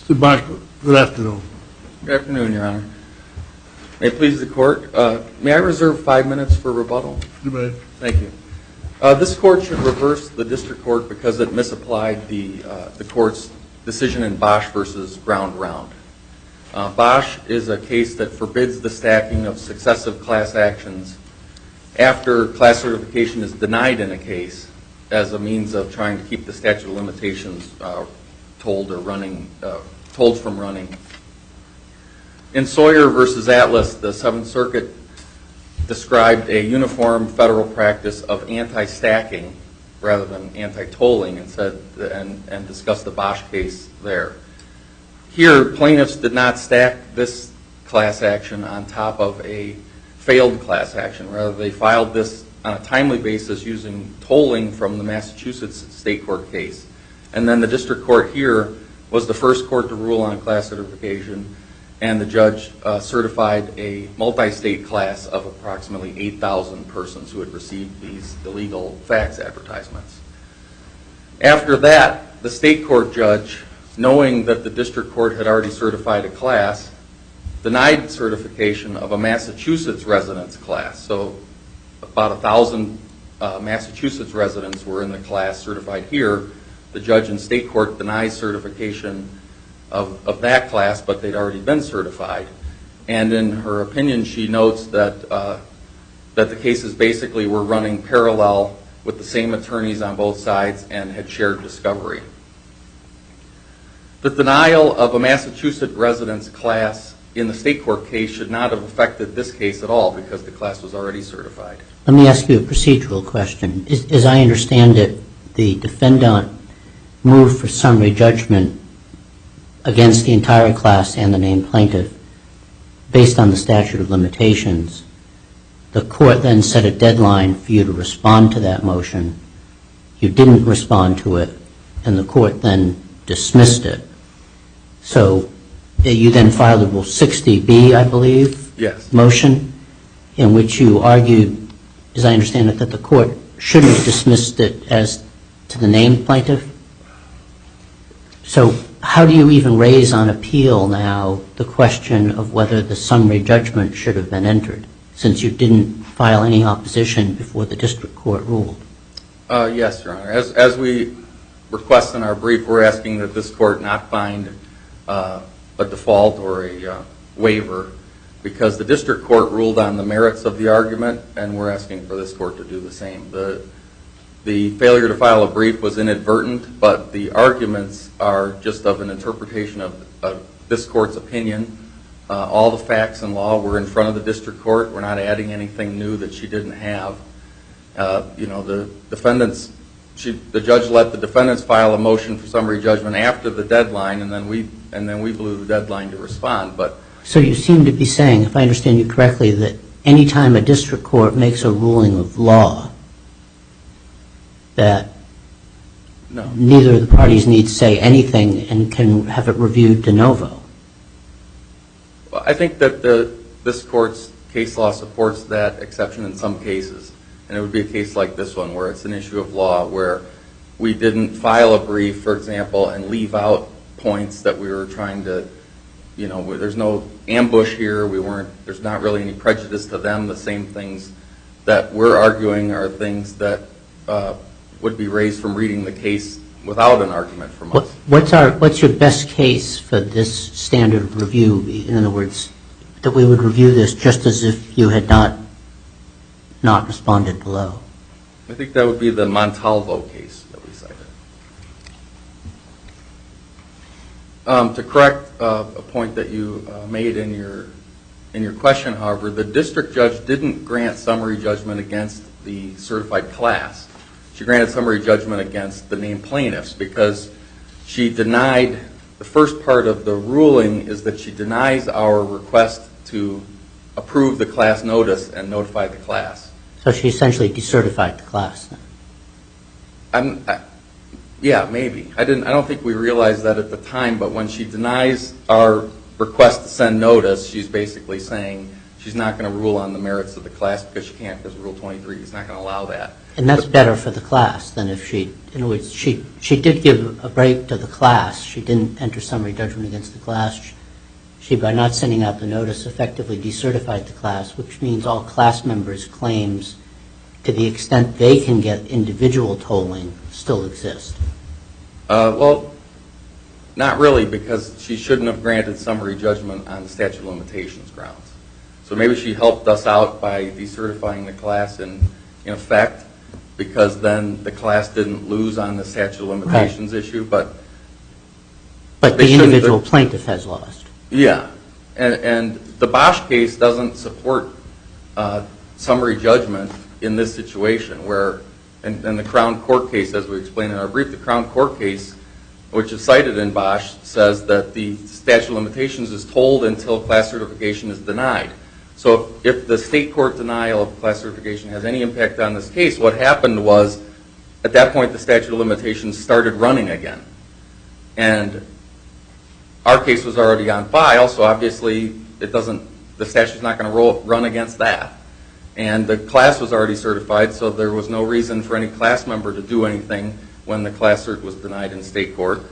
Mr. Bosch, good afternoon. Good afternoon, Your Honor. May it please the Court, may I reserve 5 minutes for rebuttal? You may. Thank you. This Court should reverse the District Court because it misapplied the Court's decision in Bosch v. Ground Round. Bosch is a case that forbids the stacking of successive class actions after class certification is denied in a case as a means of trying to keep the statute of limitations told from running. In Sawyer v. Atlas, the Seventh Circuit described a uniform federal practice of anti-stacking rather than anti-tolling and discussed the Bosch case there. Here, plaintiffs did not stack this class action on top of a failed class action. Rather, they filed this on a timely basis using tolling from the Massachusetts state court case. And then the district court here was the first court to rule on class certification, and the judge certified a multi-state class of approximately 8,000 persons who had received these illegal fax advertisements. After that, the state court judge, knowing that the district court had already certified a class, denied certification of a Massachusetts residents class. So about 1,000 Massachusetts residents were in the class certified here. The judge in state court denies certification of that class, but they'd already been certified. And in her opinion, she notes that the cases basically were running parallel with the same attorneys on both sides and had shared discovery. The denial of a Massachusetts residents class in the state court case should not have affected this case at all because the class was already certified. Let me ask you a procedural question. As I understand it, the defendant moved for summary judgment against the entire class and the named plaintiff based on the statute of limitations. The court then set a deadline for you to respond to that motion. You didn't respond to it, and the court then dismissed it. So you then filed a Rule 60B, I believe, yes, motion, in which you argued, as I understand it, that the court shouldn't have dismissed it as to the named plaintiff. So how do you even raise on appeal now the question of whether the summary judgment should have been entered, since you didn't file any opposition before the district court ruled? Yes, Your Honor. As we request in our brief, we're asking that this court not find a default or a waiver because the district court ruled on the merits of the argument, and we're asking for this court to do the same. The failure to file a brief was inadvertent, but the arguments are just of an interpretation of this court's opinion. All the facts and law were in front of the district court. We're not adding anything new that she didn't have. The judge let the defendants file a motion for summary judgment after the deadline, and then we blew the deadline to respond. So you seem to be saying, if I understand you correctly, that any time a district court makes a ruling of law, that neither of the parties need to say anything and can have it reviewed de novo. Well, I think that this court's case law supports that exception in some cases, and it would be a case like this one where it's an issue of law where we didn't file a brief, for example, and leave out points that we were trying to, there's no ambush here. There's not really any prejudice to them. The same things that we're arguing are things that would be raised from reading the case without an argument from us. What's your best case for this standard of review? In other words, that we would review this just as if you had not responded below? I think that would be the Montalvo case that we cited. To correct a point that you made in your question, however, the district judge didn't grant summary judgment against the certified class. She granted summary judgment against the named plaintiffs because she denied, the first part of the ruling is that she denies our request to approve the class notice and notify the class. So she essentially decertified the class then? Yeah, maybe. I don't think we realized that at the time, but when she denies our request to send notice, she's basically saying she's not going to rule on the merits of the class because she can't, because Rule 23 is not going to allow that. And that's better for the class than if she, in other words, she did give a break to the class. She didn't enter summary judgment against the class. She, by not sending out the notice, effectively decertified the class, which means all class members' claims, to the extent they can get individual tolling, still exist. Well, not really, because she shouldn't have granted summary judgment on the statute of limitations grounds. So maybe she helped us out by decertifying the class in effect, because then the class didn't lose on the statute of limitations issue, but the individual plaintiff has lost. Yeah, and the Bosch case doesn't support summary judgment in this situation where, in the Crown Court case, as we explained in our brief, the Crown Court case, which is cited in Bosch, says that the statute of limitations is tolled until class certification is denied. So if the state court denial of class certification has any impact on this case, what happened was, at that point, the statute of limitations started running again. And our case was already on file, so obviously the statute's not going to run against that. And the class was already certified, so there was no reason for any class member to do anything when the class cert was denied in state court.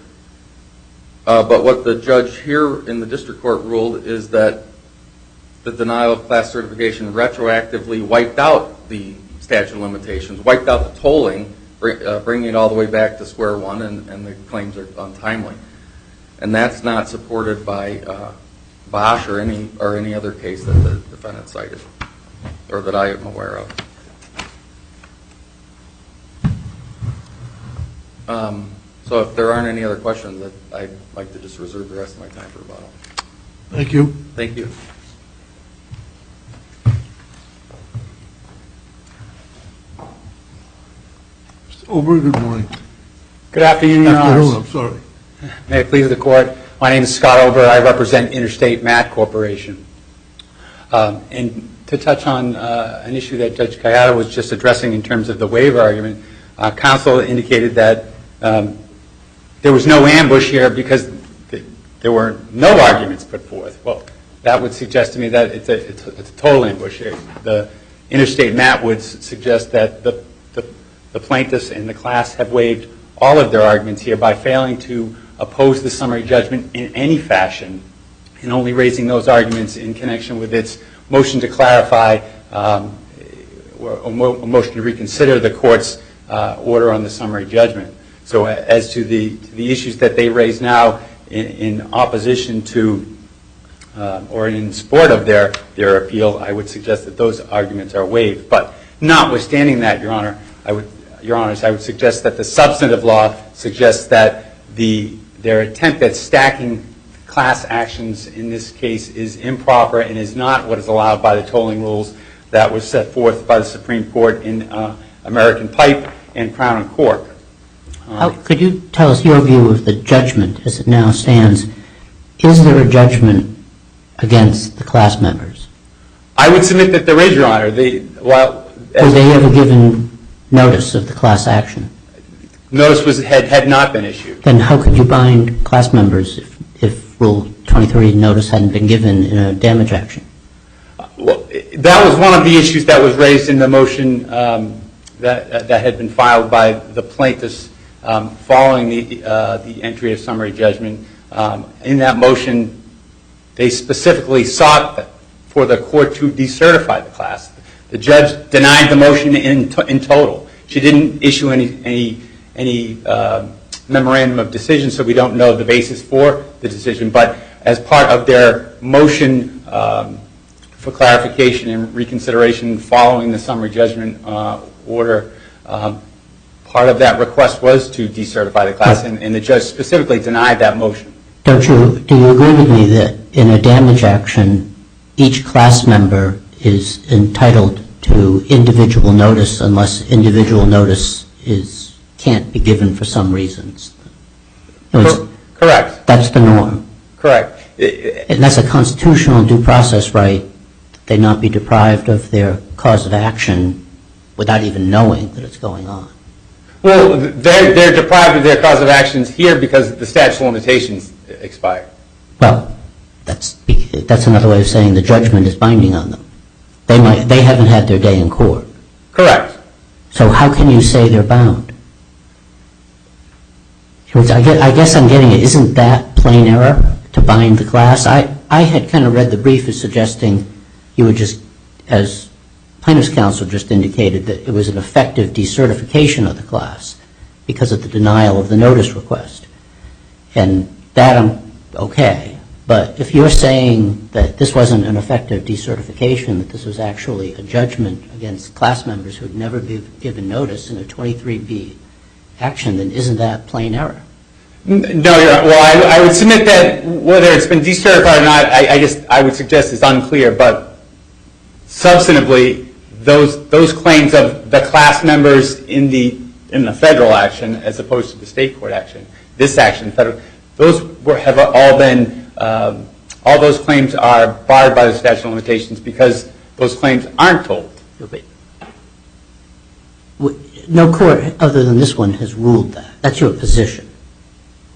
But what the judge here in the district court ruled is that the denial of class certification retroactively wiped out the statute of limitations, wiped out the tolling, bringing it all the way back to square one, and the claims are untimely. And that's not supported by Bosch or any other case that the defendant cited, or that I am aware of. So if there aren't any other questions, I'd like to just reserve the rest of my time for rebuttal. Thank you. Thank you. Mr. Ober, good morning. Good afternoon, Your Honors. Afternoon, I'm sorry. May it please the Court. My name is Scott Ober. I represent Interstate Mat Corporation. And to touch on an issue that Judge Kayada was just addressing in terms of the waiver argument, counsel indicated that there was no ambush here because there were no arguments put forth. Well, that would suggest to me that it's a total ambush here. The Interstate Mat would suggest that the plaintiffs in the class have waived all of their arguments here by failing to oppose the summary judgment in any fashion and only raising those arguments in connection with its motion to clarify or a motion to reconsider the court's order on the summary judgment. So as to the issues that they raise now in opposition to or in support of their appeal, I would suggest that those arguments are waived. But notwithstanding that, Your Honors, I would suggest that the substantive law suggests that their attempt at stacking class actions in this case is improper and is not what is allowed by the tolling rules that was set forth by the Supreme Court in American Pipe and Crown and Cork. Could you tell us your view of the judgment as it now stands? Is there a judgment against the class members? I would submit that there is, Your Honor. Were they ever given notice of the class action? Notice had not been issued. Then how could you bind class members if Rule 23 notice hadn't been given in a damage action? Well, that was one of the issues that was raised in the motion that had been filed by the plaintiffs following the entry of summary judgment. In that motion, they specifically sought for the court to decertify the class. The judge denied the motion in total. She didn't issue any memorandum of decision, so we don't know the basis for the decision. But as part of their motion for clarification and reconsideration following the summary judgment order, part of that request was to decertify the class, and the judge specifically denied that motion. Do you agree with me that in a damage action, each class member is entitled to individual notice unless individual notice can't be given for some reasons? Correct. That's the norm. Correct. And that's a constitutional due process right that they not be deprived of their cause of action without even knowing that it's going on. Well, they're deprived of their cause of actions here because the statute of limitations expired. Well, that's another way of saying the judgment is binding on them. they haven't had their day in court. Correct. So how can you say they're bound? I guess I'm getting it. Isn't that plain error to bind the class? I had kind of read the brief as suggesting you would just, as plaintiff's counsel just indicated, that it was an effective decertification of the class because of the denial of the notice request. And that I'm okay. But if you're saying that this wasn't an effective decertification, that this was actually a judgment against class members who had never been given notice in a 23B action, then isn't that plain error? No, Your Honor. Well, I would submit that whether it's been decertified or not, I would suggest is unclear. But substantively, those claims of the class members in the federal action, as opposed to the state court action, this action, federal, those have all been, all those claims are barred by the statute of limitations because those claims aren't told. No court other than this one has ruled that. That's your position,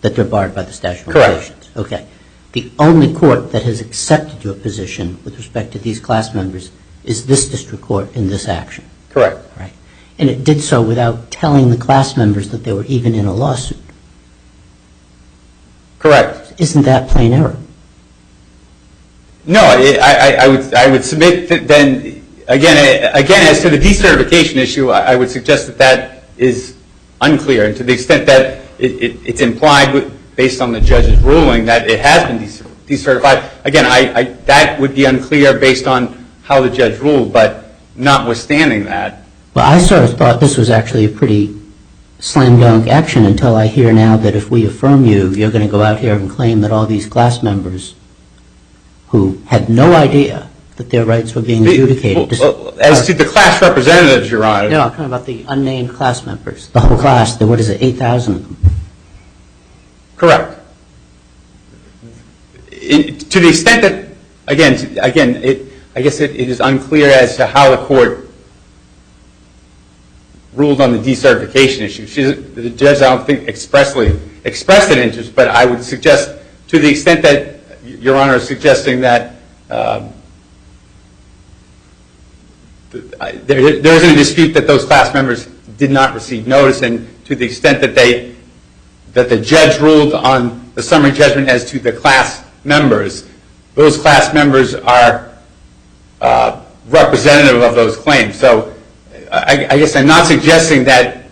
that they're barred by the statute of limitations. Correct. Okay. The only court that has accepted your position with respect to these class members is this district court in this action. Correct. Right. And it did so without telling the class members that they were even in a lawsuit. Correct. Isn't that plain error? No, I would submit that then, again, as to the decertification issue, I would suggest that is unclear. And to the extent that it's implied based on the judge's ruling that it has been decertified, again, that would be unclear based on how the judge ruled. But notwithstanding that. Well, I sort of thought this was actually a pretty slam dunk action until I hear now that if we affirm you, you're going to go out here and claim that all these class who had no idea that their rights were being adjudicated. As to the class representatives, Your Honor. No, I'm talking about the unnamed class members. The whole class, what is it, 8,000 of them? Correct. To the extent that, again, I guess it is unclear as to how the court ruled on the decertification issue. The judge, I don't think, expressly expressed an interest, but I would suggest to the extent that Your Honor is suggesting that there isn't a dispute that those class members did not receive notice, and to the extent that the judge ruled on the summary judgment as to the class members, those class members are representative of those claims. So I guess I'm not suggesting that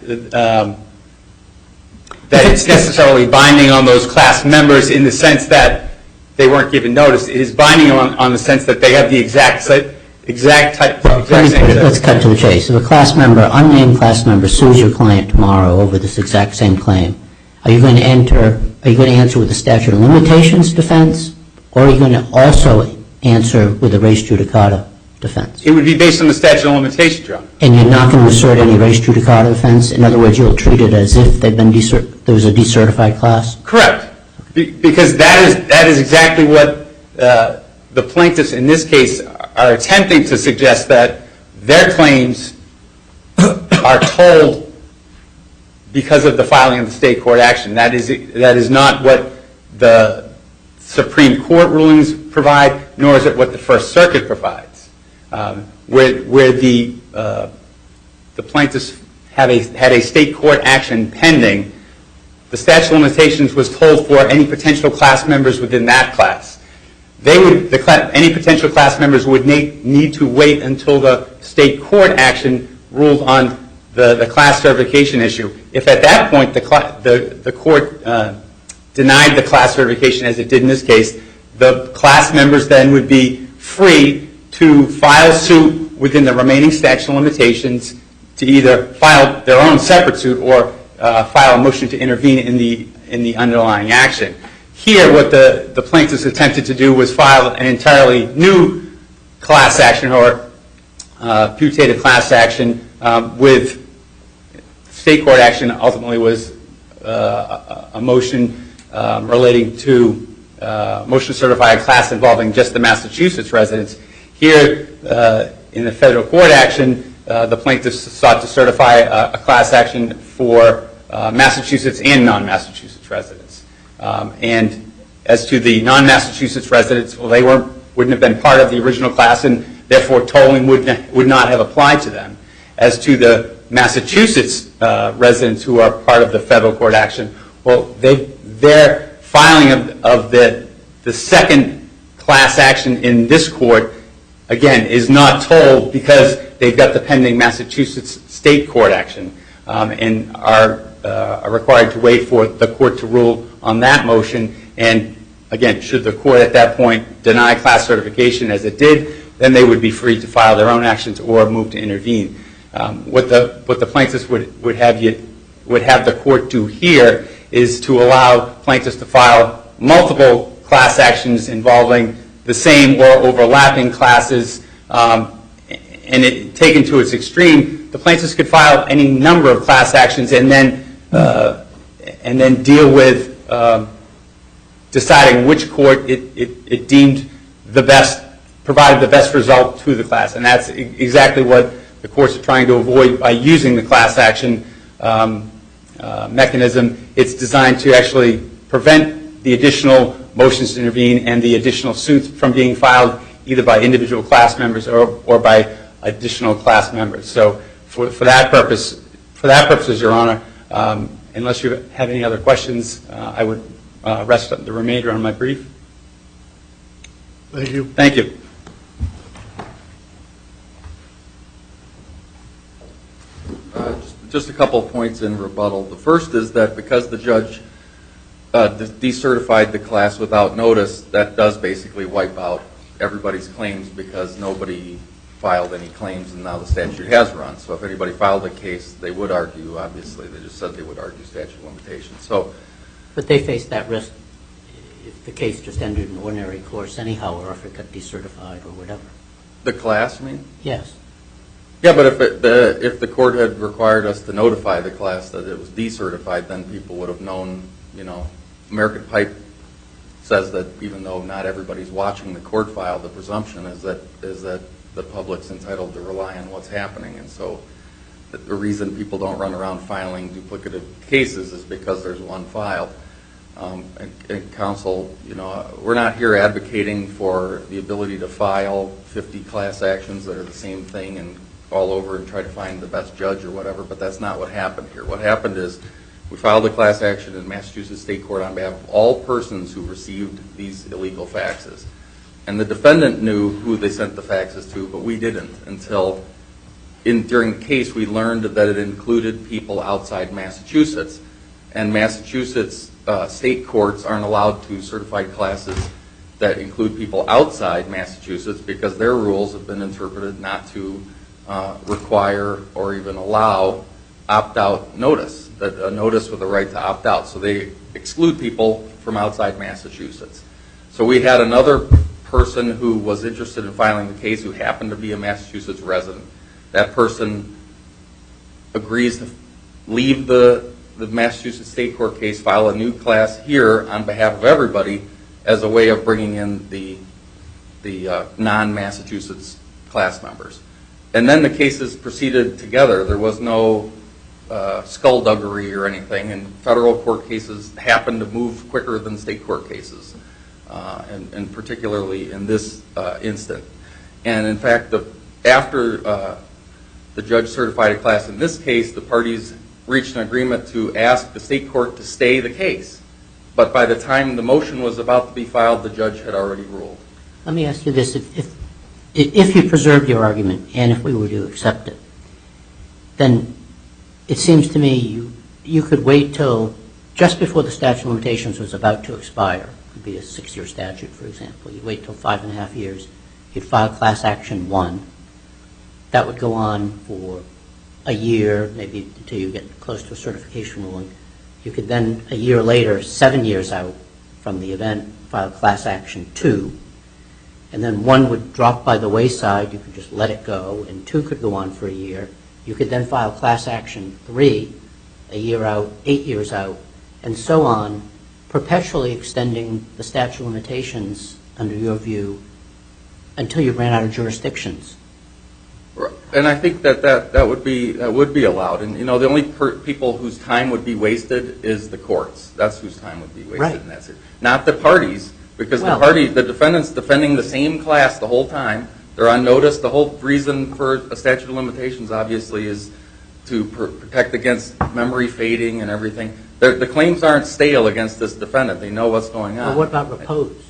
it's necessarily binding on those class members in the sense that they weren't given notice. It is binding on the sense that they have the exact type. Let's cut to the chase. If a class member, unnamed class member, sues your client tomorrow over this exact same claim, are you going to answer with a statute of limitations defense, or are you going to also answer with a res judicata defense? It would be based on the statute of limitations, Your Honor. And you're not going to assert any res judicata defense? In other words, you'll treat it as if there was a decertified class? Correct. Because that is exactly what the plaintiffs in this case are attempting to suggest, that their claims are told because of the filing of the state court action. That is not what the Supreme Court rulings provide, nor is it what the First Circuit provides. Where the plaintiffs had a state court action pending, the statute of limitations was told for any potential class members within that class. Any potential class members would need to wait until the state court action ruled on the class certification issue. If at that point the court denied the class certification, as it did in this case, the class members then would be free to file suit within the remaining statute of limitations to either file their own separate suit or file a motion to intervene in the underlying action. Here, what the plaintiffs attempted to do was file an entirely new class action, or putative class action, with state court action ultimately was a motion relating to motion to certify a class involving just the Massachusetts residents. Here, in the federal court action, the plaintiffs sought to certify a class action for Massachusetts and non-Massachusetts residents. And as to the non-Massachusetts residents, well, they wouldn't have been part of the original class, and therefore tolling would not have applied to them. As to the Massachusetts residents who are part of the federal court action, well, their filing of the second class action in this court, again, is not tolled because they've got the pending Massachusetts state court action and are required to wait for the court to rule on that motion. And again, should the court at that point deny class certification as it did, then they would be free to file their own actions or move to intervene. What the plaintiffs would have the court do here is to allow plaintiffs to file multiple class actions involving the same or overlapping classes, and it taken to its extreme, the plaintiffs could file any number of class actions and then deal with deciding which court it deemed provided the best result to the class. And that's exactly what the courts are trying to avoid by using the class action mechanism. It's designed to actually prevent the additional motions to intervene and the additional suits from being filed either by individual class members or by additional class members. So for that purposes, Your Honor, unless you have any other questions, I would rest the remainder on my brief. Thank you. Thank you. Just a couple of points in rebuttal. The first is that because the judge decertified the class without notice, that does basically wipe out everybody's claims because nobody filed any claims and now the statute has run. So if anybody filed a case, they would argue, obviously, they just said they would argue statute of limitations. But they faced that risk if the case just ended in ordinary course anyhow, or if it got decertified or whatever. The class, you mean? Yes. Yeah, but if the court had required us to notify the class that it was decertified, then people would have known, American Pipe says that even though not everybody's watching the court file, the presumption is that the public's entitled to rely on what's happening. And so the reason people don't run around filing duplicative cases is because there's one filed. And counsel, we're not here advocating for the ability to file 50 class actions that are the same thing and all over and try to find the best judge or whatever, but that's not what happened here. What happened is we filed a class action in Massachusetts State Court on behalf of all persons who received these illegal faxes. And the defendant knew who they sent the faxes to, but we didn't until during the case we learned that it included people outside Massachusetts. And Massachusetts state courts aren't allowed to certify classes that include people outside Massachusetts because their rules have been interpreted not to require or even allow opt-out notice, a notice with a right to opt out. So they exclude people from outside Massachusetts. So we had another person who was interested in filing the case who happened to be a Massachusetts resident. That person agrees to leave the Massachusetts State Court case, file a new class here on behalf of everybody as a way of bringing in the non-Massachusetts class members. And then the cases proceeded together. There was no skullduggery or anything, and federal court cases happen to move quicker than state court cases, and particularly in this instant. And in fact, after the judge certified a class in this case, the parties reached an agreement to ask the state court to stay the case. But by the time the motion was about to be filed, the judge had already ruled. Let me ask you this. If you preserved your argument, and if we were to accept it, then it seems to me you could wait till just before the statute of limitations was about to expire. It could be a 6-year statute, for example. You'd wait till 5.5 years. You'd file class action 1. That would go on for a year, maybe until you get close to a certification ruling. You could then, a year later, 7 years out from the event, file class action 2. And then 1 would drop by the wayside. You could just let it go, and 2 could go on for a year. You could then file class action 3, a year out, 8 years out, and so on, perpetually extending the statute of limitations, under your view, until you ran out of jurisdictions. And I think that would be allowed. And the only people whose time would be wasted is the courts. That's whose time would be wasted. Right. And that's it. Not the parties, because the defendant's defending the same class the whole time. They're on notice. The whole reason for a statute of limitations, obviously, is to protect against memory fading and everything. The claims aren't stale against this defendant. They know what's going on. Well, what about repose?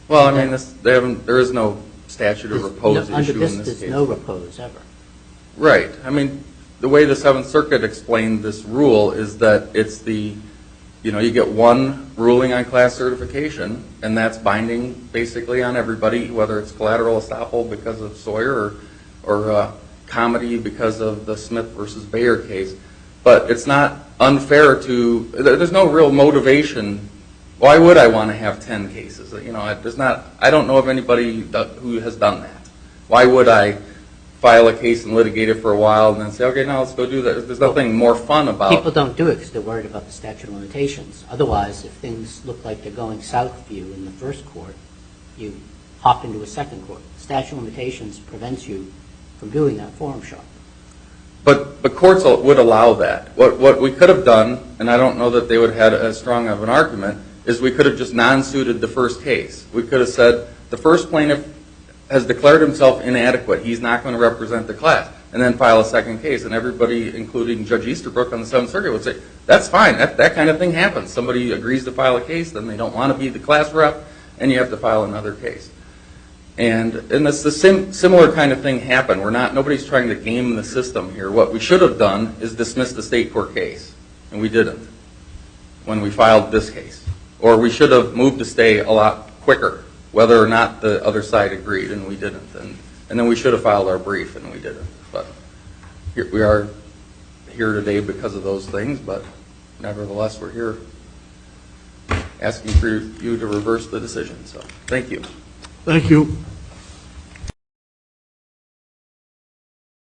Well, I mean, there is no statute of repose issue in this case. There's no repose ever. Right. I mean, the way the Seventh Circuit explained this rule is that it's you get one ruling on class certification, and that's binding basically on everybody, whether it's collateral estoppel because of Sawyer or comedy because of the Smith versus Bayer case. But it's not unfair there's no real motivation. Why would I want to have 10 cases? I don't know of anybody who has done that. Why would I file a case and litigate it for a while and then say, okay, now let's go do that? There's nothing more fun about it. People don't do it because they're worried about the statute of limitations. Otherwise, if things look like they're going south for you in the first court, you hop into a second court. Statute of limitations prevents you from doing that forum shop. But courts would allow that. What we could have done, and I don't know that they would have had as strong of an argument, is we could have just non-suited the first case. We could have said the first plaintiff has declared himself inadequate. He's not going to represent the class. And then file a second case. And everybody, including Judge Easterbrook on the Seventh Circuit, would say, that's fine. That kind of thing happens. Somebody agrees to file a case, then they don't want to be the class rep, and you have to file another case. And it's the similar kind of thing happened. Nobody's trying to game the system here. What we should have done is dismiss the state court case. And we didn't when we filed this case. Or we should have moved to stay a lot quicker, whether or not the other side agreed, and we didn't. And then we should have filed our brief, and we didn't. But we are here today because of those things, but nevertheless, we're here asking for you to reverse the decision. So thank you. Thank you.